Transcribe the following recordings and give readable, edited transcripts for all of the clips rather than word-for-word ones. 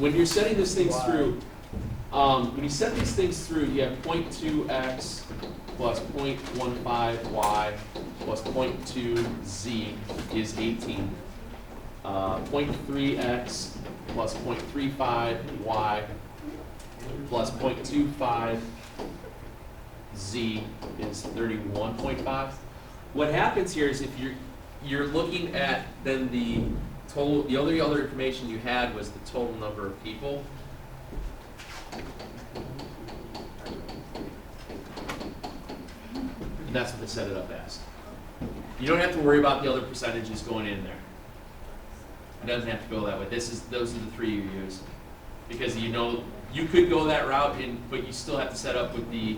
when you're setting these things through, when you set these things through, you have 0.2x plus 0.15y plus 0.2z is 18. 0.3x plus 0.35y plus 0.25z is 31.5. What happens here is if you're looking at then the total, the only other information you had was the total number of people. And that's what they set it up as. You don't have to worry about the other percentages going in there. It doesn't have to go that way. Those are the three you use. Because you know you could go that route, but you still have to set up with the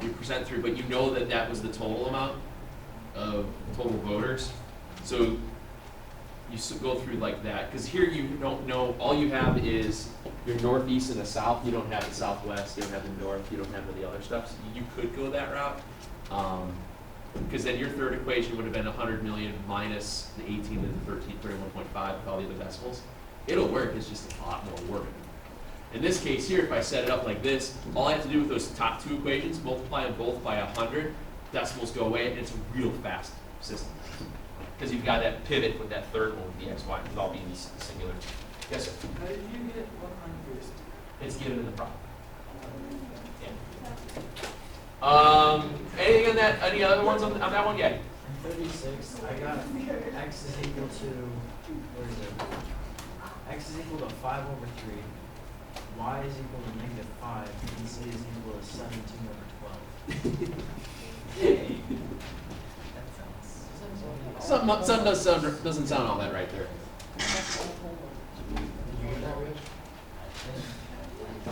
your percent through, but you know that that was the total amount of total voters. So you go through like that. Because here you don't know, all you have is your northeast and the south. You don't have the southwest, you don't have the north, you don't have the other stuff. So you could go that route. Because then your third equation would have been 100 million minus the 18 to the 13, 31.5 with all the other decimals. It'll work, it's just a lot more work. In this case here, if I set it up like this, all I have to do with those top two equations, multiply them both by 100, decimals go away, and it's a real fast system. Because you've got that pivot with that third one with the x, y, with all being singular. Yes, sir? How did you get 100? It's given in the problem. Anything on that? Any other ones on that one? Yeah. 36. I got x is equal to, where is it? X is equal to 5 over 3. Y is equal to negative 5. And Z is equal to 17 over 12. Yay. That sounds. Something doesn't sound all that right there. Did you get that, Rich?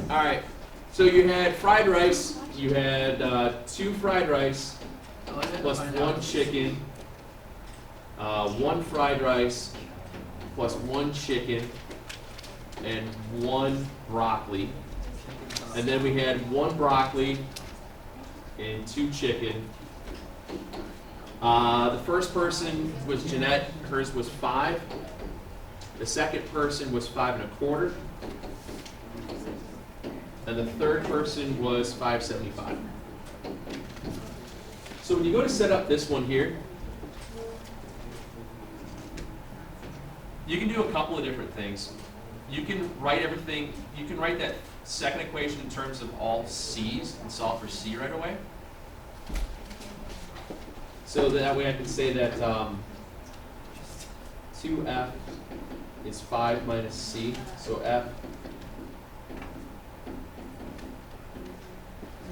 All right. So you had fried rice. You had 2 fried rice plus 1 chicken, 1 fried rice plus 1 chicken, and 1 broccoli. And then we had 1 broccoli and 2 chicken. The first person was Jeanette. Hers was 5. The second person was 5 1/4. And the third person was 575. So when you go to set up this one here, you can do a couple of different things. You can write everything, you can write that second equation in terms of all C's and solve for C right away. So that way I can say that 2F is 5 minus C, so F,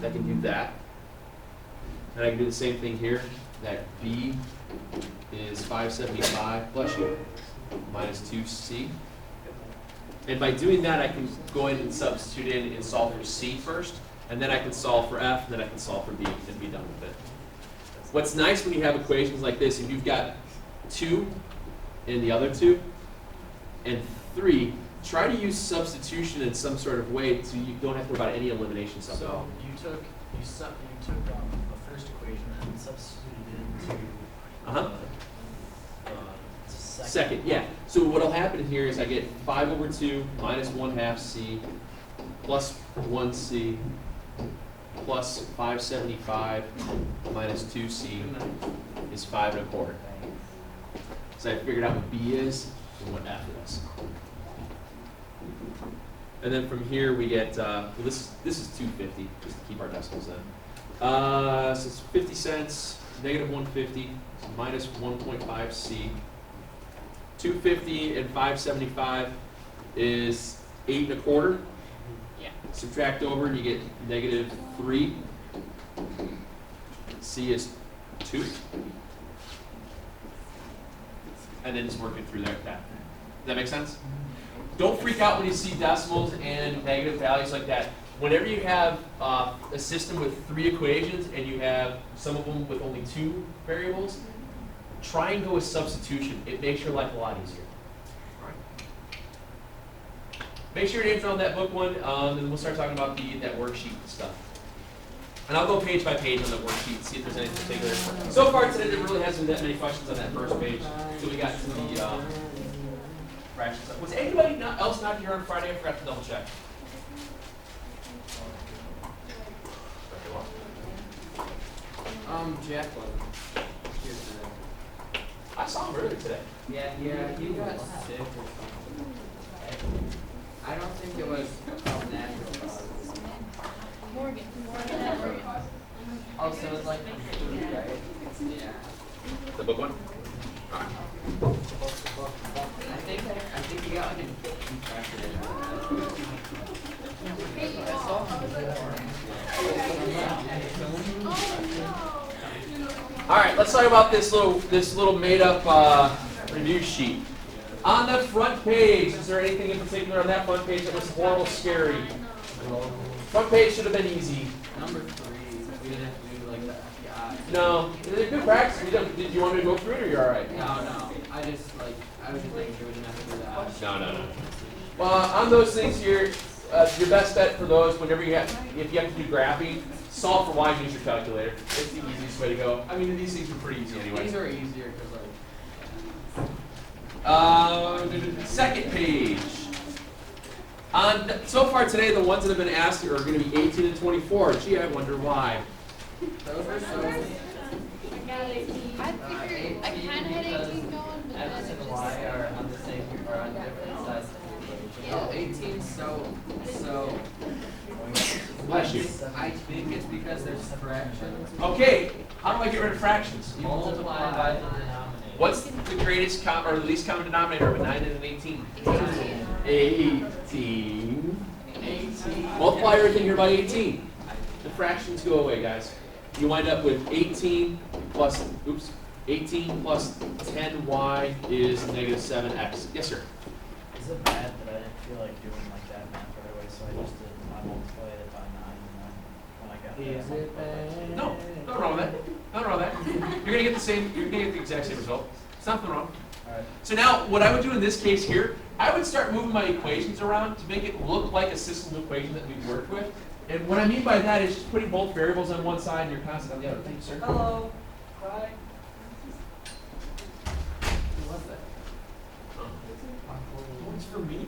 I can do that. And I can do the same thing here, that B is 575 plus you, minus 2C. And by doing that, I can go in and substitute in and solve for C first, and then I can solve for F, and then I can solve for B, and be done with it. What's nice when you have equations like this, if you've got 2 in the other 2, and 3, try to use substitution in some sort of way so you don't have to worry about any elimination stuff. So you took the first equation and substituted it into second, yeah. So what'll happen here is I get 5 over 2 minus 1/2 C plus 1C plus 575 minus 2C is 5 1/4. So I figured out what B is and what F is. And then from here we get, well this is 250, just to keep our decimals in. So it's 50 cents, negative 150, so minus 1.5 C. 250 and 575 is 8 1/4. Yeah. Subtract over and you get negative 3. C is 2. And then just work it through there. Does that make sense? Don't freak out when you see decimals and negative values like that. Whenever you have a system with 3 equations and you have some of them with only 2 variables, try and go with substitution. It makes your life a lot easier. All right. Make sure your name's on that book one, and we'll start talking about that worksheet stuff. And I'll go page by page on the worksheet and see if there's anything particular. So far today, there really hasn't been that many questions on that first page. So we got to the fraction stuff. Was anybody else not here on Friday? I forgot to double check. Jack wasn't here today. I saw him earlier today. Yeah, he got sick or something. I don't think it was natural causes. Morgan. Oh, so it's like food, right? Yeah. The book one? I think he got like an infection. I saw All right, let's talk about this little made-up review sheet. On the front page, is there anything in particular on that front page that was horrible, scary? Front page should have been easy. Number 3, we didn't have to do like the FBI. No, it's a good practice. Did you want me to go through it, or you're all right? No. I was just making sure we didn't have to do that. No. Well, on those things here, your best bet for those, whenever if you have to do graphing, solve for y and use your calculator. It's the easiest way to go. I mean, these things are pretty easy anyway. These are easier because Second page. So far today, the ones that have been asked are going to be 18 and 24. Gee, I wonder why. those are so. I figured, I kind of had 18 going, but X then and it Y are on the same, or on different sides of the equation. Oh, 18, so. Bless you. I think it's because there's fractions. Okay, how do I get rid of fractions? You multiply by the denominator. What's the greatest or the least common denominator of a 9 and an 18? 18. Multiply everything here by 18. The fractions go away, guys. You wind up with 18 plus 10y is negative 7x. Yes, sir. Is it bad that I didn't feel like doing like that math right away, so I just did, I multiplied it by 9 and then when I got there. Is it bad? No, nothing wrong with that. Nothing wrong with that. You're gonna get the same. You're gonna get the exact same result. It's nothing wrong. Alright. So now, what I would do in this case here, I would start moving my equations around to make it look like a system equation that we've worked with. And what I mean by that is just putting both variables on one side and your constant on the other. Thank you, sir. Hello. Hi. Who was that? One's for me.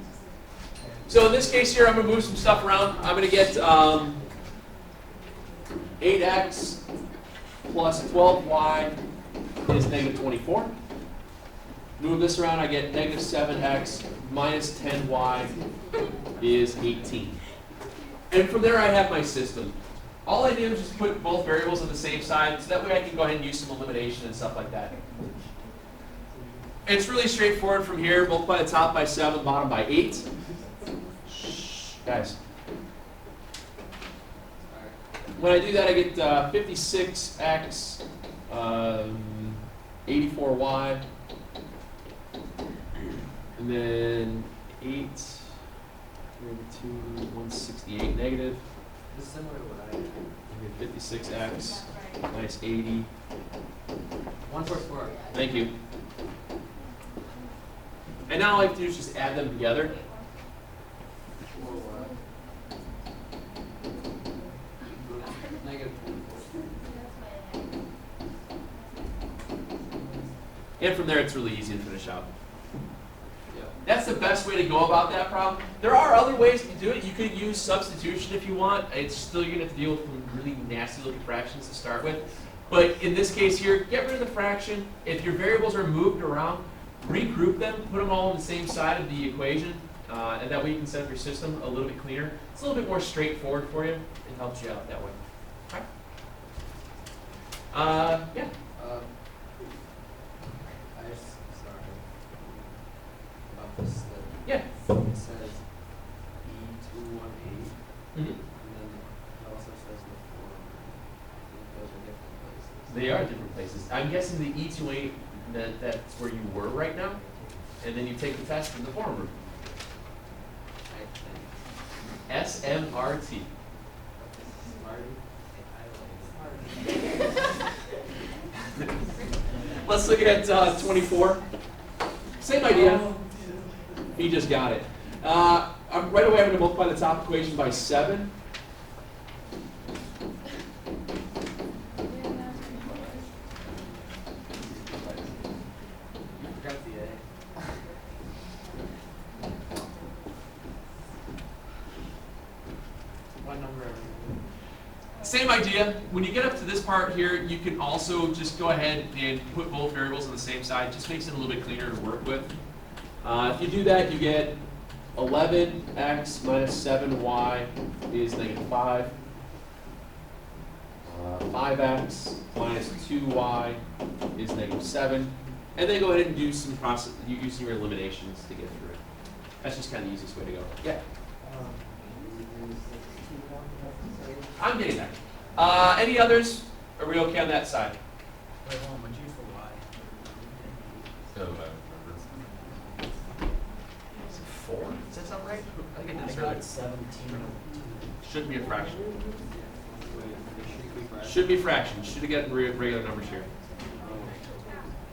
So in this case here, I'm going to move some stuff around. I'm going to get 8x plus 12y is negative 24. Move this around, I get negative 7x minus 10y is 18. And from there I have my system. All I do is just put both variables on the same side, so that way I can go ahead and use some elimination and stuff like that. It's really straightforward from here. Multiply the top by 7, bottom by 8. Shh, guys. When I do that, I get 56x, 84y, and then 8, 2, 168 negative. This is similar to what I did. 56x minus 80. 144. Thank you. And now all I have to do is just add them together. Negative 24. And from there, it's really easy to finish out. Yeah. That's the best way to go about that problem. There are other ways to do it. You could use substitution if you want. It's still, you're going to have to deal with some really nasty looking fractions to start with. But in this case here, get rid of the fraction. If your variables are moved around, regroup them, put them all on the same side of the equation, and that way you can set up your system a little bit cleaner. It's a little bit more straightforward for you. It helps you out that way. Okay. Yeah. Sorry. About this step. Yeah. It says E218, Mhm. and then it also says the 4. I think those are different places. They are different places. I'm guessing the E28 meant that's where you were right now, and then you take the test in the form room. I think. SMRT. Let's look at 24. Same idea. He just got it. Right away, I'm going to multiply the top equation by 7. number of. Same idea. When you get up to this part here, you can also just go ahead and put both variables on the same side. Just makes it a little bit cleaner to work with. If you do that, you get 11x minus 7y is negative 5. 5x minus 2y is negative 7. And then go ahead and do some using your eliminations to get through it. That's just kind of the easiest way to go. Yeah. I'm getting there. Any others? Are we okay on that side? Wait, hold on, what'd you for y? Is it 4? Does that sound right? I think I did this I earlier. got 17. Shouldn't be a fraction. Should be fractions. Should have gotten regular numbers here.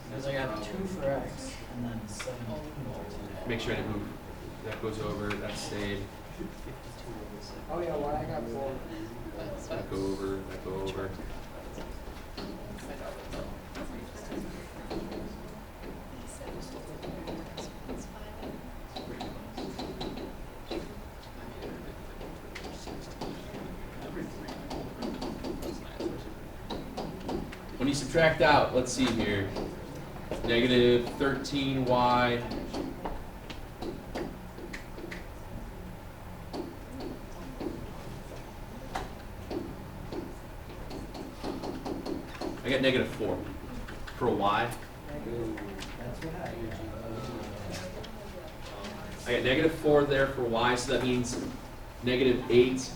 Because I got 2 for x, and then 17 for Make sure I didn't move. That goes over. That stayed. Oh yeah, well I got 4. That go over. That go over. When you subtract out, let's see here, negative 13y I get negative 4 for y. That's what I got. I get negative 4 there for y, so that means negative 8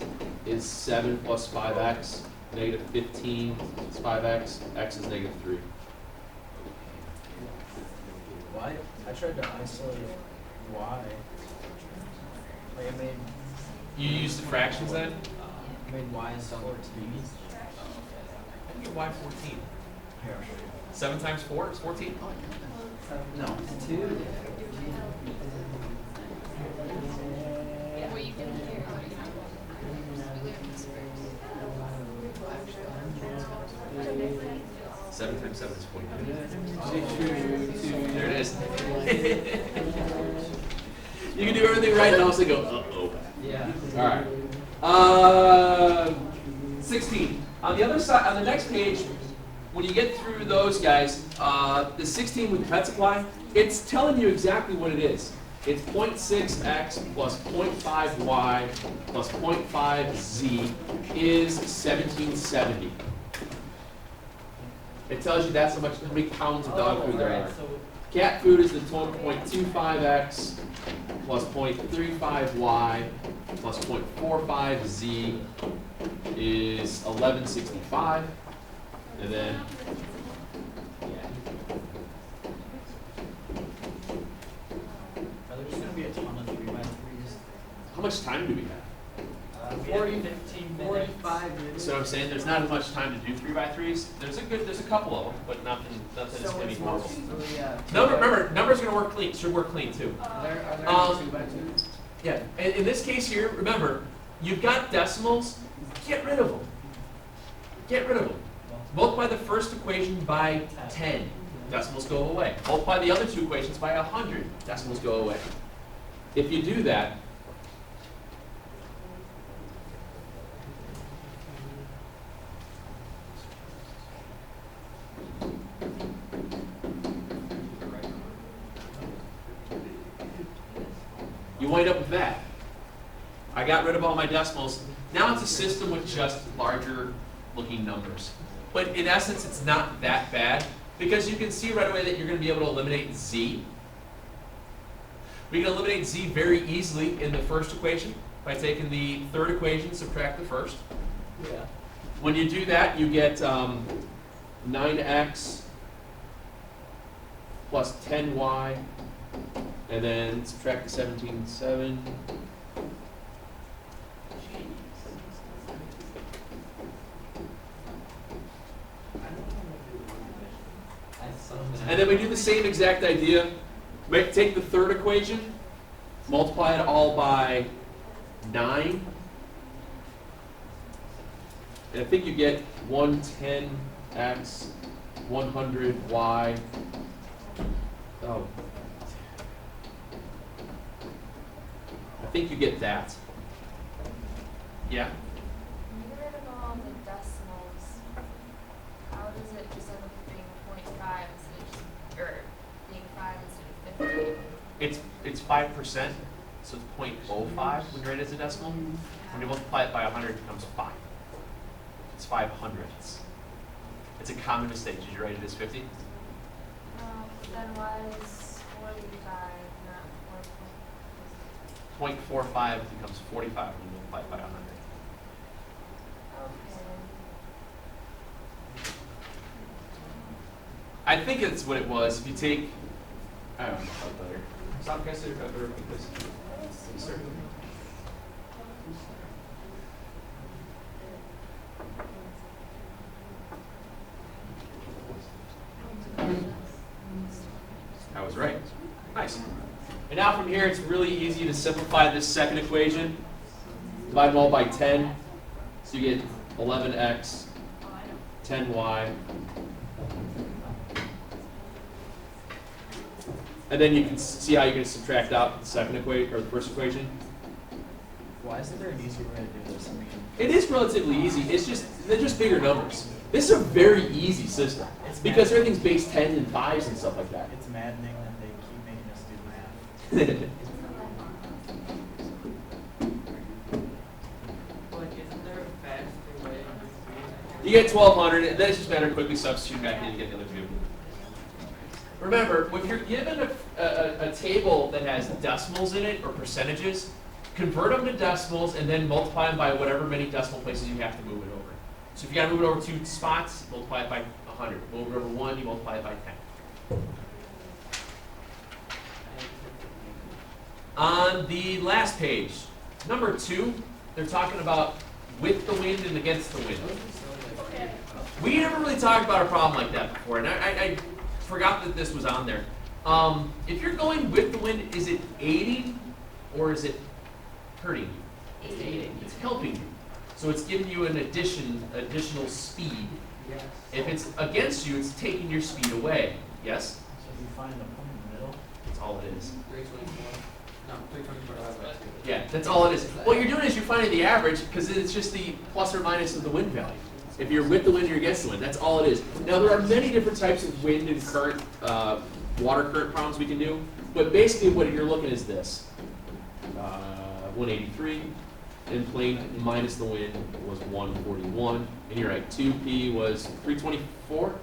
is 7 plus 5x. Negative 15 is 5x. X is negative 3. Why? I tried to isolate y. Like I You use the fractions then? made y as 14. I get y 14. Here, I'll show you. 7 times 4 is 14? No, 2. What you can do, 7 times 7 is 49. There it is. You can do everything right and also go, uh-oh. Yeah. All right. 16. On the other side, on the next page, when you get through those guys, the 16 with the multiply, it's telling you exactly what it is. It's 0.6x plus 0.5y plus 0.5z is 1770. It tells you that's how many pounds of dog food there are. Cat food is the total 0.25x plus 0.35y plus 0.45z is 1165. And then Are there just going to be a ton of 3x3s? how much time do we have? We have 15 minutes. 45 minutes. So I'm saying there's not as much time to do 3x3s. There's a couple of them, but nothing is So going to it's be horrible. mostly, Number's going to work clean. Should work clean too. Are there any 2x2s? Yeah. And in this case here, remember, you've got decimals. Get rid of them. Get rid of them. Multiply the first equation by 10. Decimals go away. Multiply the other two equations by 100. Decimals go away. If you do that, you wind up with that. I got rid of all my decimals. Now it's a system with just larger looking numbers. But in essence, it's not that bad because you can see right away that you're going to be able to eliminate z. We can eliminate z very easily in the first equation by taking the third equation, subtract the first. Yeah. When you do that, you get 9x plus 10y, and then subtract the 17.7. And then we do the same exact idea. Take the third equation, multiply it all by 9. And I think you get 110x, 100y. Oh. I think you get that. Yeah? it's 5%, so it's 0.05 when you write it as a decimal. When you multiply it by 100, it becomes 5. It's 500ths. It's a common mistake. Did you write it as 50? Then why is 45 not 0.45 becomes 45 when you multiply it by 100. Okay. I think it's what it was. If you take, I don't know how better. Stop guessing or better because I was right. Nice. And now from here, it's really easy to simplify this second equation. Divide them all by 10. So you get 11x, 10y. And then you can see how you're going to subtract out the second equation or the first equation. Why isn't there an easier way to do this? I mean, It is relatively easy. It's just they're just bigger numbers. This is a very easy system it's because maddening. everything's base 10 and 5s and stuff like that. It's maddening that they keep making us do math. Like, isn't there a faster way to do You get 1200, and then it's just a matter of quickly substituting back in and get the other two. Remember, when you're given a table that has decimals in it or percentages, convert them to decimals and then multiply them by whatever many decimal places you have to move it over. So if you got to move it over 2 spots, multiply it by 100. Move it over 1, you multiply it by 10. On the last page, number 2, they're talking about with the wind and against the wind. Okay. We never really talked about a problem like that before, and I forgot that this was on there. If you're going with the wind, is it aiding or is it hurting you? It's aiding. It's helping you. So it's giving you an additional speed. Yes. If it's against you, it's taking your speed away. Yes? So if you find the point in the middle, That's all it is. 324. No, 324 divided by 2. Yeah, that's all it is. What you're doing is you're finding the average because it's just the plus or minus of the wind value. If you're with the wind or you're against the wind, that's all it is. Now there are many different types of wind and current, water current problems we can do, but basically what you're looking is this. 183, and plane minus the wind was 141, and you're right, 2p was 324.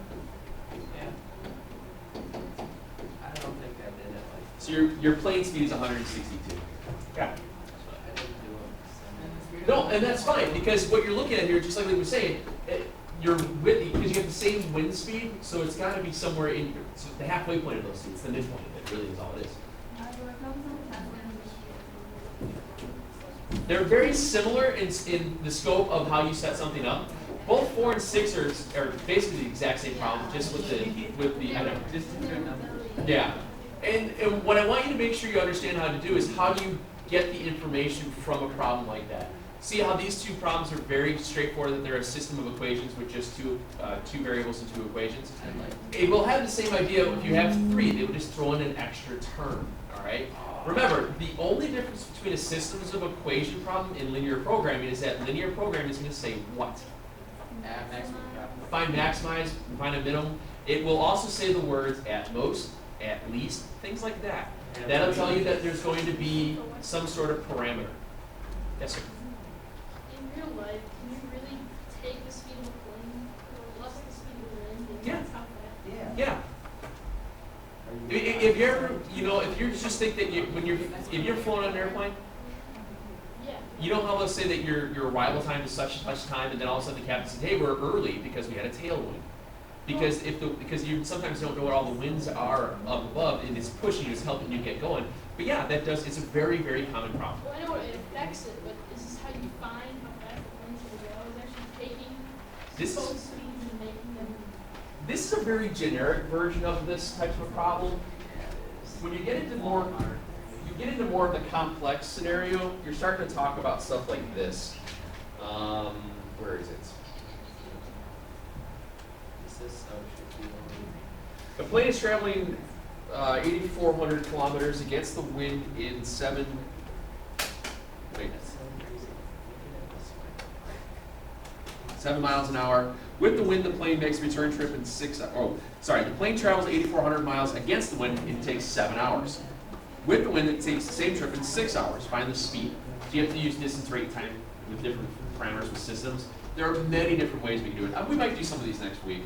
Yeah. I don't think I did it like So your plane speed is 162. Yeah. I didn't do it. No, and that's fine, because what you're looking at here, just like we were saying, you're with, because you have the same wind speed, so it's got to be somewhere in so the halfway point of those two. It's the midpoint of it, really is all it is. They're very similar in the scope of how you set something up. Both 4 and 6 are basically the exact same problem, just with the I know. Just different numbers. Yeah, and what I want you to make sure you understand how to do is how do you get the information from a problem like that. See how these two problems are very straightforward, that they're a system of equations with just two variables and 2 equations. It will have the same idea if you have 3, they would just throw in an extra term, all right? Remember, the only difference between a systems of equation problem and linear programming is that linear programming is going to say what? Maximum. Find maximize, find a minimum. It will also say the words at most, at least, things like that. That'll tell you that there's going to be some sort of parameter. Yes, sir? In real life, can you really take the speed of a plane or less the speed of the wind and Yeah. that's how fast? yeah. Yeah. If you ever, if you just think that if you're flying on an airplane, Yeah. you know how they'll say that your arrival time is such and such time, and then all of a sudden the captain says, "Hey, we're early because we had a tailwind." Because because you sometimes don't know what all the winds are up above, and it's pushing you, it's helping you get going. But yeah, it's a very, very common problem. Well, I know it affects it, but is this how you find how fast the plane's going to go? Is actually taking This both speeds and making them. This is a very generic version of this type of problem. When you get into more of the complex scenario, you're starting to talk about stuff like this. Where is it? This is so should be The plane is traveling 8,400 kilometers against the wind in 7 miles an hour. With the wind, the plane makes a return trip in the plane travels 8,400 miles against the wind, it takes 7 hours. With the wind, it takes the same trip in 6 hours. Find the speed. So you have to use distance, rate, time with different parameters with systems. There are many different ways we can do it. We might do some of these next week.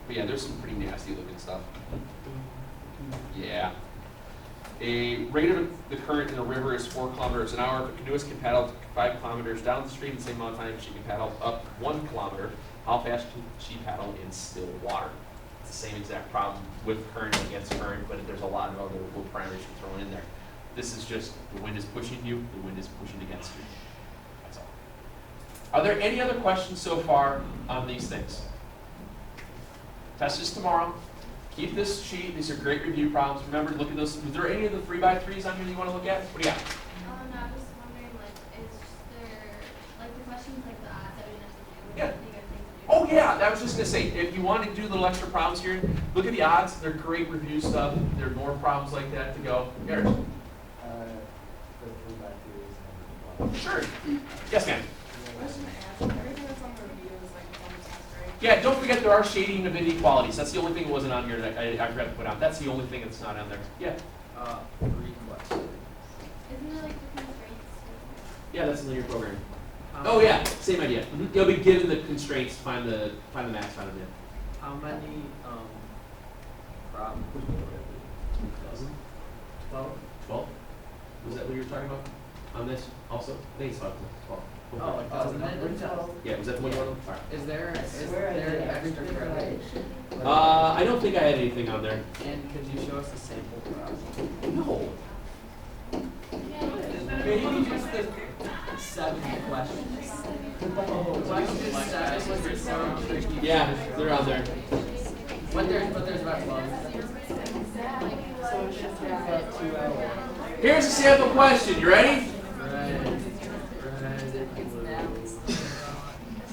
But yeah, there's some pretty nasty looking stuff. Yeah. A rate of the current in a river is 4 kilometers an hour. If a canoeist can paddle 5 kilometers down the stream in the same amount of time she can paddle up 1 kilometer, how fast can she paddle in still water? It's the same exact problem with current and against current, but there's a lot of other little parameters you throw in there. This is just the wind is pushing you, the wind is pushing against you. That's all. Are there any other questions so far on these things? Test this tomorrow. Keep this sheet. These are great review problems. Remember to look at those. Was there any of the 3x3s on here that you want to look at? What do you got? No, I was just wondering, like, is there, like, the questions like the odds that we have to do? Yeah. What do you guys think to do? Oh yeah, I was just gonna say, if you want to do little extra problems here, look at the odds. They're great review stuff. There are more problems like that to go. Garrett. For 3x3s. Sure. Yes, ma'am. Question to ask, everything that's on the review is like on the test, right? Yeah, don't forget there are shading of inequalities. That's the only thing that wasn't on here that I forgot to put on. That's the only thing that's not on there. Yeah. Request. Isn't there, like, the constraints? Yeah, that's in your program. Oh yeah, same idea. You'll be given the constraints to find the max out of it. How many, problems? 12? 12? Was that what you were talking about? On this also? I think it's 12. Oh, it doesn't then bring it 12? Yeah, was that the one you wanted? All right. Is there Swear I did an extra everything credit? I don't think I had anything on there. And could you show us a sample problem? No. Maybe just the 7 questions. Question 7 was so tricky. Yeah, they're on there. But there's about 12. So it should take about 2 hours. Here's a sample question. You ready?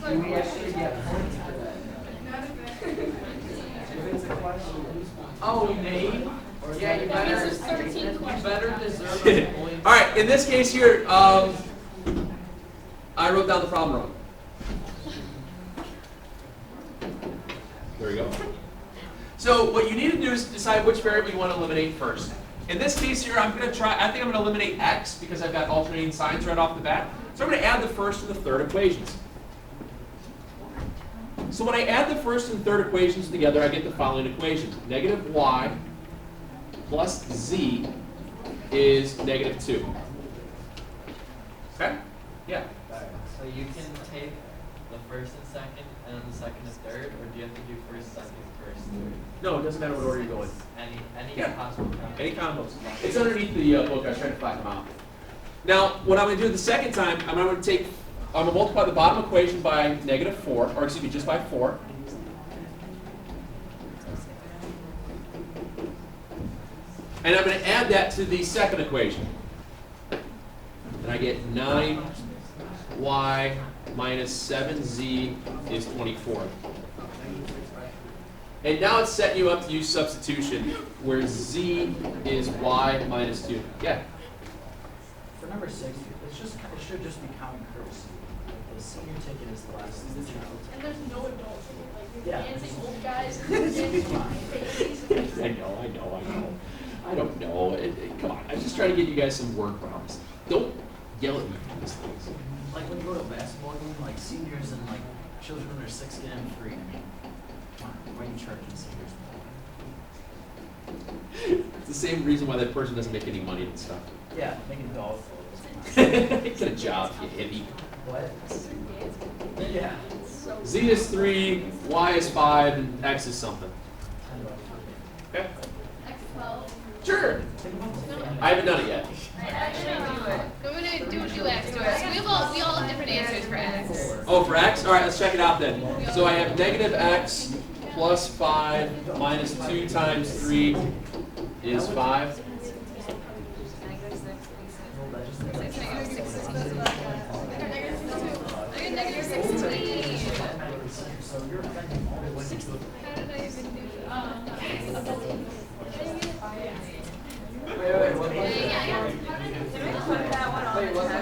Do we actually get points for that? If it's a question, Oh, we made? or is Yeah, that you better? better, This is 13 you questions. better deserve a point. All right. In this case here, I wrote down the problem wrong. There we go. So what you need to do is decide which variable you want to eliminate first. In this case here, I think I'm going to eliminate x because I've got alternating signs right off the bat. So I'm going to add the first and the third equations. So when I add the first and third equations together, I get the following equations. Negative y plus z is negative 2. Okay? Yeah. So you can take the first and second, and then the second and third, or do you have to do first, second, first, third? No, it doesn't matter what order you're going. Any Yeah. possible combination? Any combos. It's underneath the book. I was trying to flatten them out. Now, what I'm going to do the second time, I'm going to multiply the bottom equation by negative 4, or excuse me, just by 4. And I'm going to add that to the second equation. And I get 9y minus 7z is 24. And now it's setting you up to use substitution, where z is y minus 2. Yeah? For number 6, it should just be common courtesy. Like the senior ticket is the last child. And there's no adults, like, you're Yeah. dancing old guys, and you're dancing babies. I know. I don't know. Come on, I'm just trying to get you guys some word problems. Don't yell at me for these things. Like when you go to a basketball game, like seniors and like children under 6 get in free. I mean, come on, why are you charging seniors? It's the same reason why that person doesn't make any money and stuff. Yeah, making golf clothes. Get a job, you hippie. What? Yeah. Z is 3, y is 5, and x is something. Okay? X12. Sure. I haven't done it yet. I'm gonna do what you asked to us. We all have different answers for X. Oh, for x? All right, let's check it out then. So I have negative x plus 5 minus 2 times 3 is 5. Negative 16. So you're offending all the women. How did I even do that? Wait, what?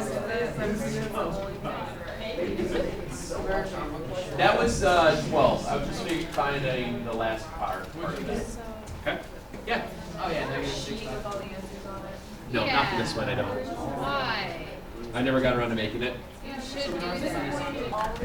That was 12. I was just finding the last part. Okay? Yeah. Oh yeah, negative 6. This one I don't. Why? I never got around to making it. You should do that.